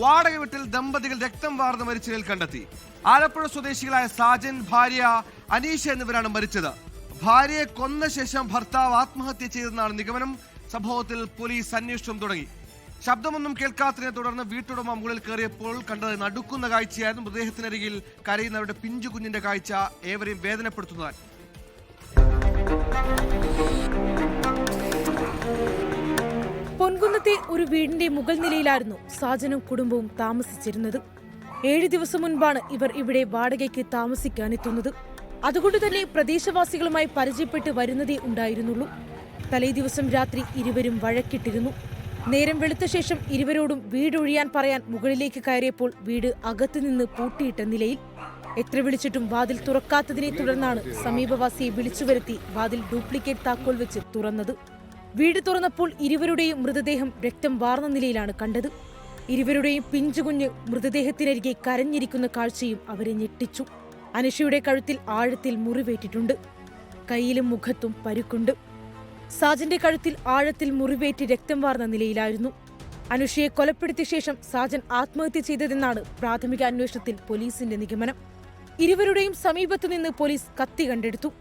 വാടക വീട്ടിൽ ദമ്പതികൾ രക്തം വാർന്ന് മരിച്ച നിലയിൽ കണ്ടെത്തി. ആലപ്പുഴ സ്വദേശികളായ സാജൻ, ഭാര്യ അനീഷ എന്നിവരാണ് മരിച്ചത്. ഭാര്യയെ കൊന്ന ശേഷം ഭർത്താവ് ആത്മഹത്യ ചെയ്തെന്നാണ് നിഗമനം. സംഭവത്തിൽ പോലീസ് അന്വേഷണം തുടങ്ങി. ശബ്ദമൊന്നും കേൾക്കാത്തതിനെ തുടർന്ന് വീട്ടുടമ മുകളിൽ കയറിയപ്പോൾ കണ്ടത് നടുക്കുന്ന കാഴ്ചയായിരുന്നു. മൃതദേഹത്തിനരികിൽ കരയുന്നവരുടെ പിഞ്ചു കുഞ്ഞിന്റെ കാഴ്ച ഏവരെയും വേദനപ്പെടുത്തുന്നതാണ്. പൊൻകുന്നത്തെ ഒരു വീടിന്റെ മുകൾ നിലയിലായിരുന്നു സാജനും കുടുംബവും താമസിച്ചിരുന്നത്. 7 ദിവസം മുൻപാണ് ഇവർ ഇവിടെ വാടകയ്ക്ക് താമസിക്കാനെത്തുന്നത്. അതുകൊണ്ട് തന്നെ പ്രദേശവാസികളുമായി പരിചയപ്പെട്ട് വരുന്നതേ ഉണ്ടായിരുന്നുള്ളൂ. തലേ ദിവസം രാത്രി ഇരുവരും വഴക്കിട്ടിരുന്നു. നേരം വെളുത്ത ശേഷം ഇരുവരോടും വീടൊഴിയാൻ പറയാൻ മുകളിലേക്ക് കയറിയപ്പോൾ വീട് അകത്തുനിന്ന് പൂട്ടിയിട്ട നിലയിൽ. എത്ര വിളിച്ചിട്ടും വാതിൽ തുറക്കാത്തതിനെ തുടർന്നാണ് സമീപവാസിയെ വിളിച്ചുവരുത്തി വാതിൽ ഡ്യൂപ്ലിക്കേറ്റ് താക്കോൽ വെച്ച് തുറന്നത്. വീട് തുറന്നപ്പോൾ ഇരുവരുടെയും മൃതദേഹം രക്തം വാർന്ന നിലയിലാണ് കണ്ടത്. ഇരുവരുടെയും പിഞ്ചുകുഞ്ഞ് മൃതദേഹത്തിനരികെ കരഞ്ഞിരിക്കുന്ന കാഴ്ചയും അവരെ ഞെട്ടിച്ചു. അനുഷയുടെ കഴുത്തിൽ ആഴത്തിൽ മുറിവേറ്റിട്ടുണ്ട്. കൈയിലും മുഖത്തും പരുക്കുണ്ട്. സാജന്റെ കഴുത്തിൽ ആഴത്തിൽ മുറിവേറ്റ് രക്തം വാർന്ന നിലയിലായിരുന്നു. അനുഷയെ കൊലപ്പെടുത്തിയ ശേഷം സാജൻ ആത്മഹത്യ ചെയ്തതെന്നാണ് പ്രാഥമിക അന്വേഷണത്തിൽ പോലീസിന്റെ നിഗമനം. ഇരുവരുടെയും സമീപത്തുനിന്ന് പോലീസ് കത്തി കണ്ടെടുത്തു.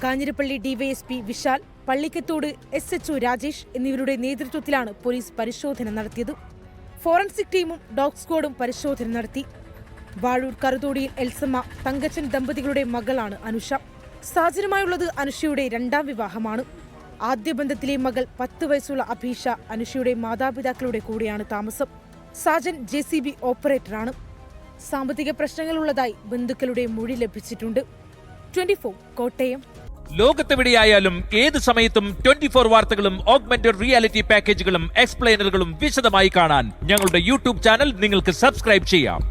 കാഞ്ഞിരപ്പള്ളി ഡിവൈഎസ്പി വിശാൽ, പള്ളിക്കത്തോട് SHO രാജേഷ് എന്നിവരുടെ നേതൃത്വത്തിലാണ് പോലീസ് പരിശോധന നടത്തിയത്. ഫോറൻസിക് ടീമും ഡോഗ് സ്ക്വാഡും പരിശോധന നടത്തി. വാഴൂർ കറുതോടിയിൽ എൽസമ്മ, തങ്കച്ചൻ ദമ്പതികളുടെ മകളാണ് അനുഷ. സാജനുമായുള്ളത് അനുഷയുടെ 2ാം വിവാഹമാണ്. ആദ്യ ബന്ധത്തിലെ മകൾ 10 വയസ്സുള്ള അഭീഷ അനുഷയുടെ മാതാപിതാക്കളുടെ കൂടെയാണ് താമസം. സാജൻ JCB ഓപ്പറേറ്ററാണ്. സാമ്പത്തിക പ്രശ്നങ്ങളുള്ളതായി ബന്ധുക്കളുടെ മൊഴി ലഭിച്ചിട്ടുണ്ട്. 24 കോട്ടയം. ലോകത്തെവിടെയായാലും ഏത് സമയത്തും 24 വാർത്തകളും ഓഗ്മെന്റഡ് റിയാലിറ്റി പാക്കേജുകളും എക്സ്പ്ലെയിനറുകളും വിശദമായി കാണാൻ ഞങ്ങളുടെ YouTube ചാനൽ നിങ്ങൾക്ക് സബ്സ്ക്രൈബ് ചെയ്യാം.